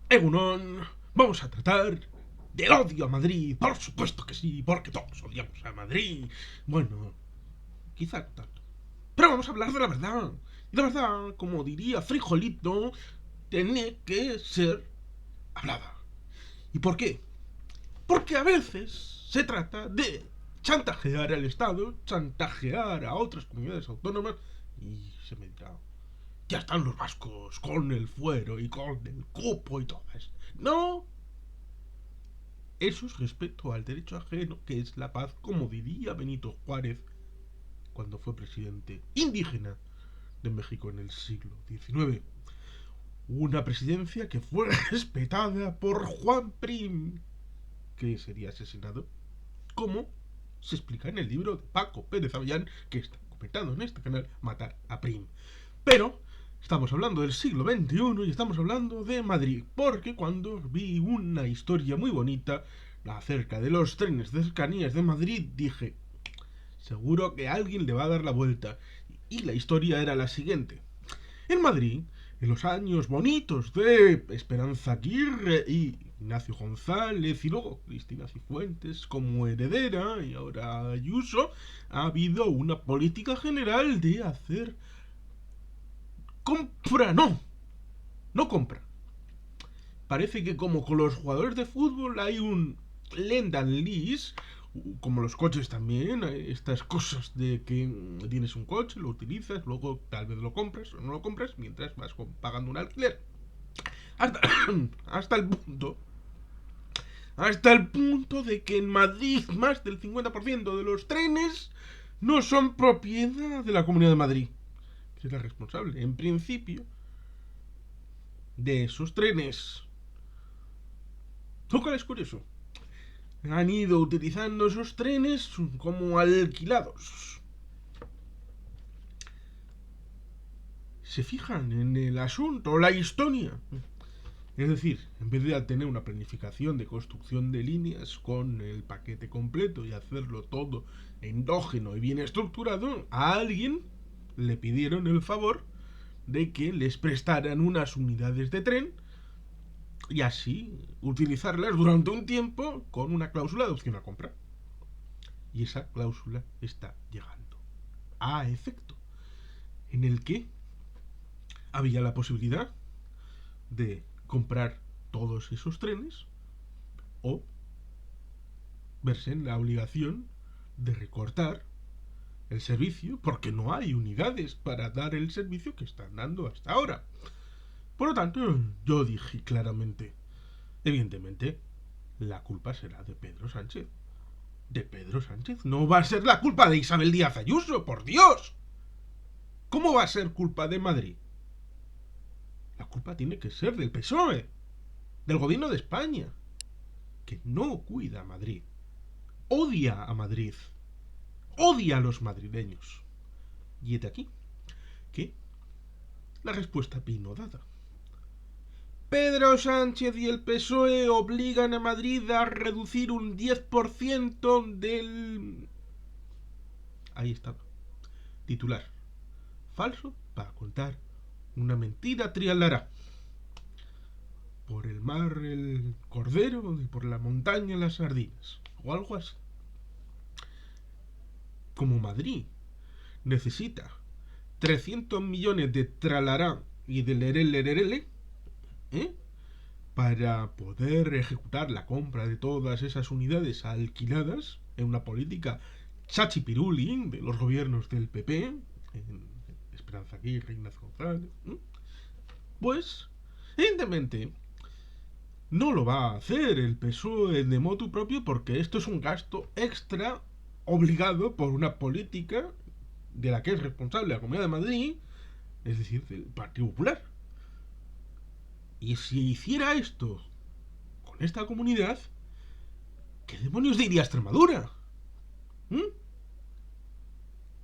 Egunon, vamos a tratar del odio a Madrid. Por supuesto que sí, porque todos odiamos a Madrid. Bueno, quizá no tanto. Pero vamos a hablar de la verdad. Y la verdad, como diría Frijolito, tiene que ser hablada. ¿Y por qué? Porque a veces se trata de chantajear al Estado, chantajear a otras comunidades autónomas y se me dirá, ya están los vascos con el fuero y con el cupo y todo eso. No, eso es respeto al derecho ajeno, que es la paz, como diría Benito Juárez cuando fue presidente indígena de México en el siglo XIX. Una presidencia que fue respetada por Juan Prim, que sería asesinado, como se explica en el libro de Paco Pérez Avellán, que está comentado en este canal, Matar a Prim. Pero estamos hablando del siglo XXI y estamos hablando de Madrid, porque cuando vi una historia muy bonita acerca de los trenes de cercanías de Madrid, dije, seguro que alguien le va a dar la vuelta. Y la historia era la siguiente. En Madrid, en los años bonitos de Esperanza Aguirre y Ignacio González y luego Cristina Cifuentes como heredera y ahora Ayuso, ha habido una política general de hacer compra, no compra. Parece que como con los jugadores de fútbol hay un lend and lease, como los coches también, estas cosas de que tienes un coche, lo utilizas, luego tal vez lo compras o no lo compras mientras vas pagando un alquiler. Hasta, hasta el punto hasta el punto de que en Madrid más del 50% de los trenes no son propiedad de la Comunidad de Madrid, que es la responsable, en principio, de esos trenes. Lo cual es curioso. Han ido utilizando esos trenes como alquilados. Se fijan en el asunto, la historia. Es decir, en vez de tener una planificación de construcción de líneas con el paquete completo y hacerlo todo endógeno y bien estructurado, a alguien le pidieron el favor de que les prestaran unas unidades de tren y así utilizarlas durante un tiempo con una cláusula de opción a compra. Y esa cláusula está llegando a efecto, en el que había la posibilidad de comprar todos esos trenes o verse en la obligación de recortar el servicio porque no hay unidades para dar el servicio que están dando hasta ahora. Por lo tanto, yo dije claramente, evidentemente, la culpa será de Pedro Sánchez. De Pedro Sánchez. No va a ser la culpa de Isabel Díaz Ayuso, por Dios. ¿Cómo va a ser culpa de Madrid? La culpa tiene que ser del PSOE, del gobierno de España, que no cuida a Madrid. Odia a Madrid. Odia a los madrileños. Y hete aquí que la respuesta vino dada. Pedro Sánchez y el PSOE obligan a Madrid a reducir un 10% del... Ahí estaba. Titular. Falso para contar una mentira trialará. Por el mar el cordero y por la montaña las sardinas. O algo así. Como Madrid necesita 300 millones de tralará y de lerele, ¿eh? Para poder ejecutar la compra de todas esas unidades alquiladas en una política chachipiruli de los gobiernos del PP, en Esperanza Aguirre, Ignacio González, pues evidentemente no lo va a hacer el PSOE de motu propio porque esto es un gasto extra obligado por una política de la que es responsable la Comunidad de Madrid, es decir, del Partido Popular. Y si hiciera esto con esta comunidad, ¿qué demonios diría Extremadura? ¿Mm?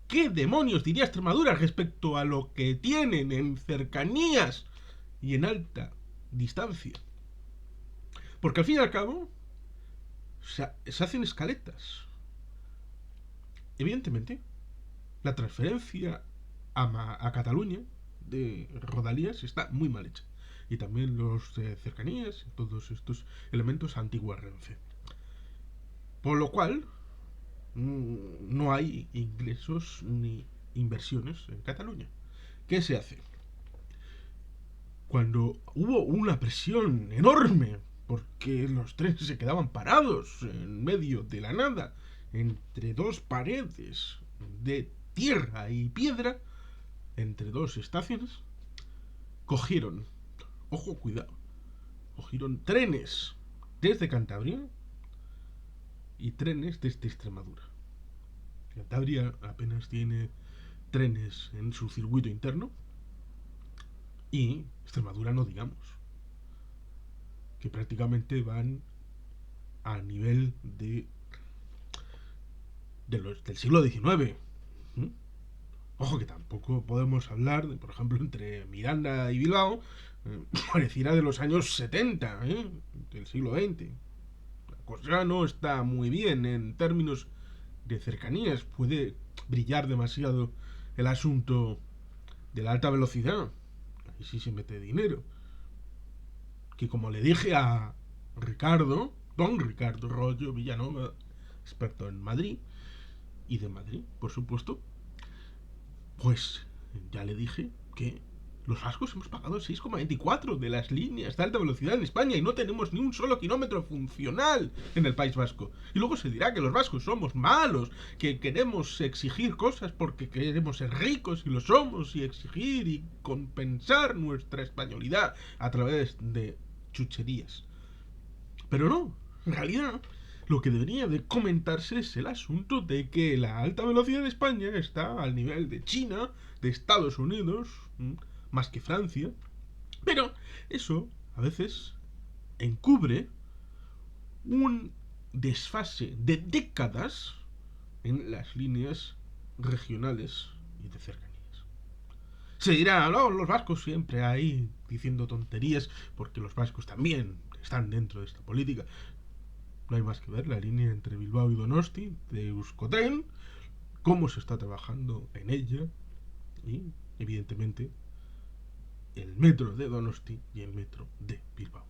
¿Qué demonios diría Extremadura respecto a lo que tienen en cercanías y en alta distancia? Porque al fin y al cabo se hacen escaletas. Evidentemente, la transferencia a Cataluña de Rodalías está muy mal hecha. y también los de cercanías, todos estos elementos antiguos Renfe. Por lo cual, no hay ingresos ni inversiones en Cataluña. ¿Qué se hace? Cuando hubo una presión enorme porque los trenes se quedaban parados en medio de la nada, entre dos paredes de tierra y piedra, entre dos estaciones, cogieron, ojo, cuidado, cogieron trenes desde Cantabria y trenes desde Extremadura. Cantabria apenas tiene trenes en su circuito interno y Extremadura no digamos, que prácticamente van a nivel del siglo XIX. ¿Mm? Ojo que tampoco podemos hablar, por ejemplo, entre Miranda y Bilbao, pareciera de los años 70, del siglo XX. La cosa no está muy bien en términos de cercanías. Puede brillar demasiado el asunto de la alta velocidad. Ahí sí se mete dinero. Que como le dije a don Ricardo Rollo Villanova, experto en Madrid, y de Madrid, por supuesto, pues ya le dije que los vascos hemos pagado el 6,24 de las líneas de alta velocidad en España y no tenemos ni un solo kilómetro funcional en el País Vasco. Y luego se dirá que los vascos somos malos, que queremos exigir cosas porque queremos ser ricos y lo somos, y exigir y compensar nuestra españolidad a través de chucherías. Pero no, en realidad lo que debería de comentarse es el asunto de que la alta velocidad de España está al nivel de China, de Estados Unidos, más que Francia, pero eso a veces encubre un desfase de décadas en las líneas regionales y de cercanías. Se dirá, no, los vascos siempre ahí diciendo tonterías, porque los vascos también están dentro de esta política. No hay más que ver la línea entre Bilbao y Donosti de Euskotren, cómo se está trabajando en ella y, evidentemente, el metro de Donosti y el metro de Bilbao.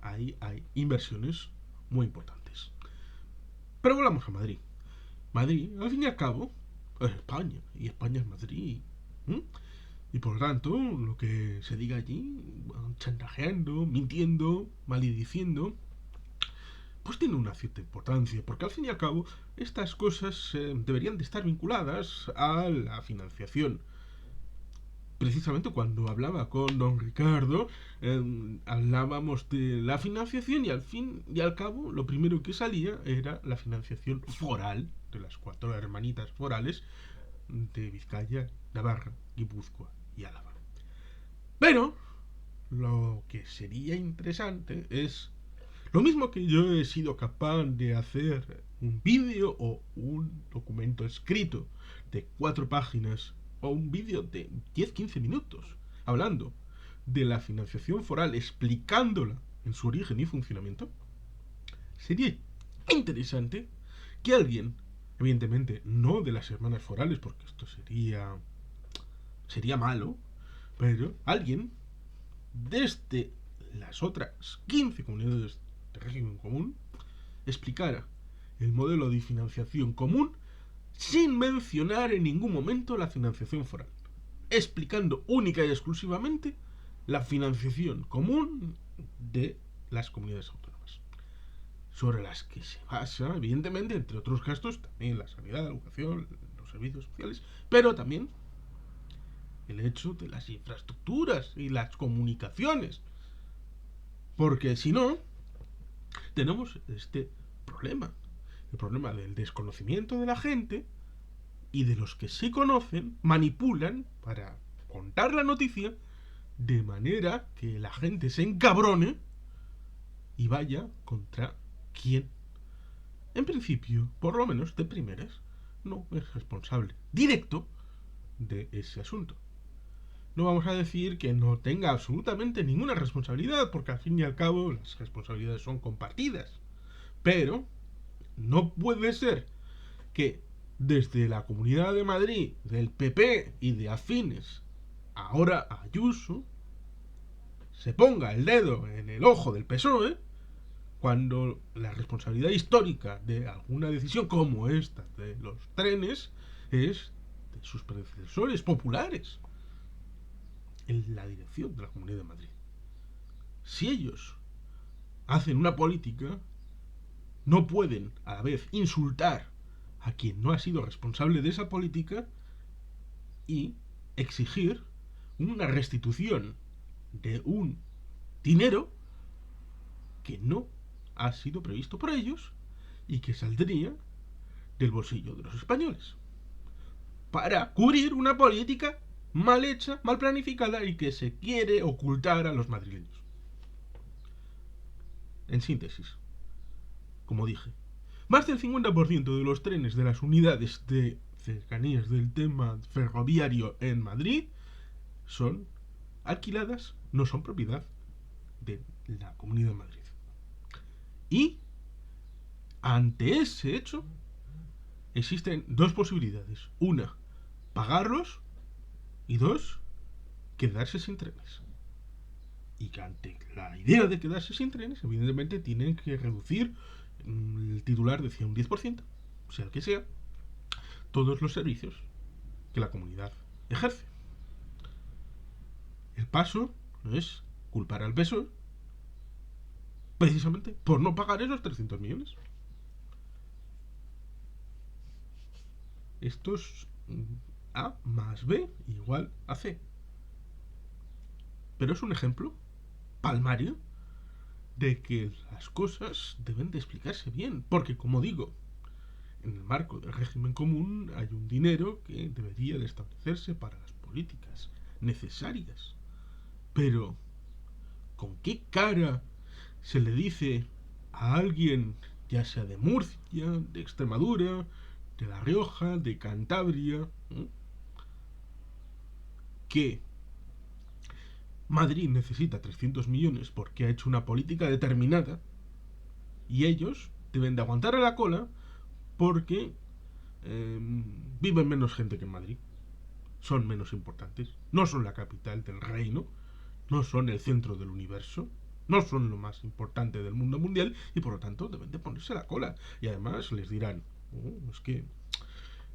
Ahí hay inversiones muy importantes. Pero volvamos a Madrid. Madrid, al fin y al cabo, es España, y España es Madrid. Y por lo tanto, lo que se diga allí, chantajeando, mintiendo, malediciendo, pues tiene una cierta importancia, porque al fin y al cabo estas cosas deberían de estar vinculadas a la financiación. Precisamente cuando hablaba con don Ricardo, hablábamos de la financiación y al fin y al cabo lo primero que salía era la financiación foral de las 4 hermanitas forales de Vizcaya, Navarra, Guipúzcoa y Álava. Pero lo que sería interesante es lo mismo que yo he sido capaz de hacer un vídeo o un documento escrito de 4 páginas o un vídeo de 10-15 minutos hablando de la financiación foral, explicándola en su origen y funcionamiento, sería interesante que alguien, evidentemente no de las hermanas forales, porque esto sería malo, pero alguien desde las otras 15 comunidades de régimen común explicara el modelo de financiación común sin mencionar en ningún momento la financiación foral, explicando única y exclusivamente la financiación común de las comunidades autónomas, sobre las que se basa, evidentemente, entre otros gastos, también la sanidad, la educación, los servicios sociales, pero también el hecho de las infraestructuras y las comunicaciones. Porque si no, tenemos este problema. El problema del desconocimiento de la gente y de los que sí conocen, manipulan para contar la noticia de manera que la gente se encabrone y vaya contra quien, en principio, por lo menos de primeras, no es responsable directo de ese asunto. No vamos a decir que no tenga absolutamente ninguna responsabilidad, porque al fin y al cabo las responsabilidades son compartidas. Pero no puede ser que desde la Comunidad de Madrid, del PP y de afines, ahora Ayuso, se ponga el dedo en el ojo del PSOE cuando la responsabilidad histórica de alguna decisión como esta de los trenes es de sus predecesores populares en la dirección de la Comunidad de Madrid. Si ellos hacen una política, no pueden a la vez insultar a quien no ha sido responsable de esa política y exigir una restitución de un dinero que no ha sido previsto por ellos y que saldría del bolsillo de los españoles para cubrir una política mal hecha, mal planificada y que se quiere ocultar a los madrileños. En síntesis, como dije, más del 50% de los trenes de las unidades de cercanías del tema ferroviario en Madrid son alquiladas, no son propiedad de la Comunidad de Madrid. Y ante ese hecho existen dos posibilidades. Una, pagarlos, y dos, quedarse sin trenes. Y que ante la idea de quedarse sin trenes, evidentemente tienen que reducir, el titular decía un 10%, sea el que sea, todos los servicios que la comunidad ejerce. El paso es culpar al PSOE precisamente por no pagar esos 300 millones. Esto es A más B igual a C. Pero es un ejemplo palmario de que las cosas deben de explicarse bien. Porque, como digo, en el marco del régimen común hay un dinero que debería de establecerse para las políticas necesarias. Pero, ¿con qué cara se le dice a alguien, ya sea de Murcia, de Extremadura, de La Rioja, de Cantabria, que Madrid necesita 300 millones porque ha hecho una política determinada y ellos deben de aguantar a la cola porque viven menos gente que en Madrid, son menos importantes, no son la capital del reino, no son el centro del universo, no son lo más importante del mundo mundial y por lo tanto deben de ponerse la cola. Y además les dirán, es que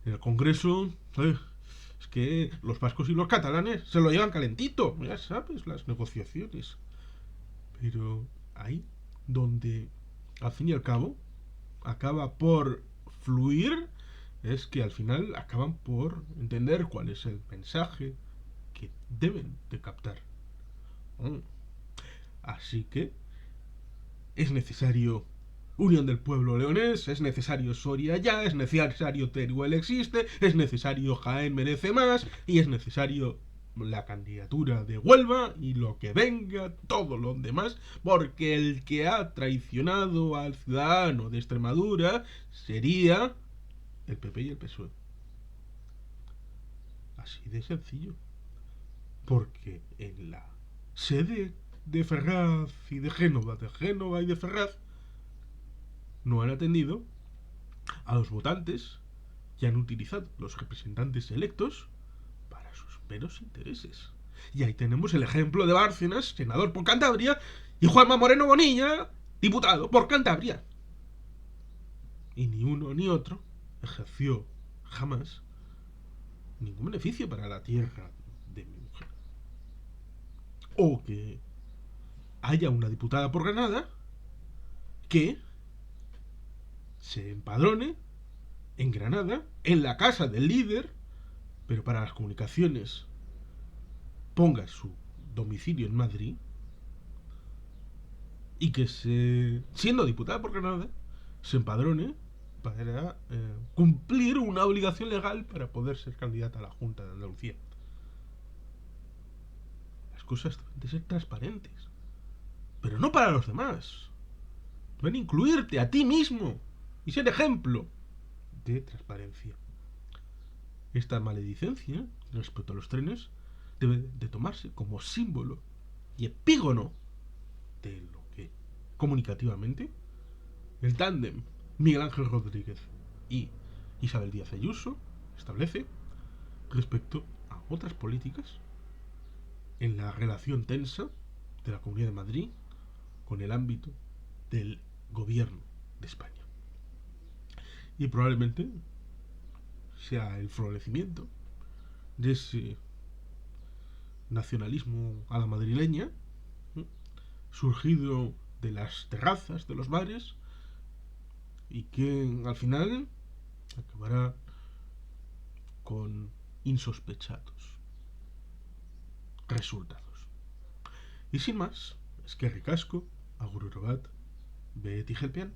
en el Congreso es que los vascos y los catalanes se lo llevan calentito, ya sabes, las negociaciones. Pero ahí donde al fin y al cabo acaba por fluir es que al final acaban por entender cuál es el mensaje que deben de captar. Así que es necesario Unión del Pueblo Leonés, es necesario Soria ya, es necesario Teruel existe, es necesario Jaén merece más y es necesario la candidatura de Huelva y lo que venga, todo lo demás, porque el que ha traicionado al ciudadano de Extremadura sería el PP y el PSOE. Así de sencillo. Porque en la sede de Ferraz y de Génova y de Ferraz, no han atendido a los votantes y han utilizado los representantes electos para sus meros intereses. Y ahí tenemos el ejemplo de Bárcenas, senador por Cantabria, y Juanma Moreno Bonilla, diputado por Cantabria. Y ni uno ni otro ejerció jamás ningún beneficio para la tierra de mi mujer. O que haya una diputada por Granada que se empadrone en Granada, en la casa del líder, pero para las comunicaciones ponga su domicilio en Madrid y que siendo diputada por Granada se empadrone para cumplir una obligación legal para poder ser candidata a la Junta de Andalucía. Las cosas deben de ser transparentes, pero no para los demás. Deben incluirte a ti mismo y ser ejemplo de transparencia. Esta maledicencia respecto a los trenes debe de tomarse como símbolo y epígono de lo que comunicativamente el tándem Miguel Ángel Rodríguez y Isabel Díaz Ayuso establece respecto a otras políticas en la relación tensa de la Comunidad de Madrid con el ámbito del gobierno de España. Y probablemente sea el florecimiento de ese nacionalismo a la madrileña, surgido de las terrazas de los bares y que al final acabará con insospechados resultados. Y sin más, es que ricasco, agur bat, beti gelpean.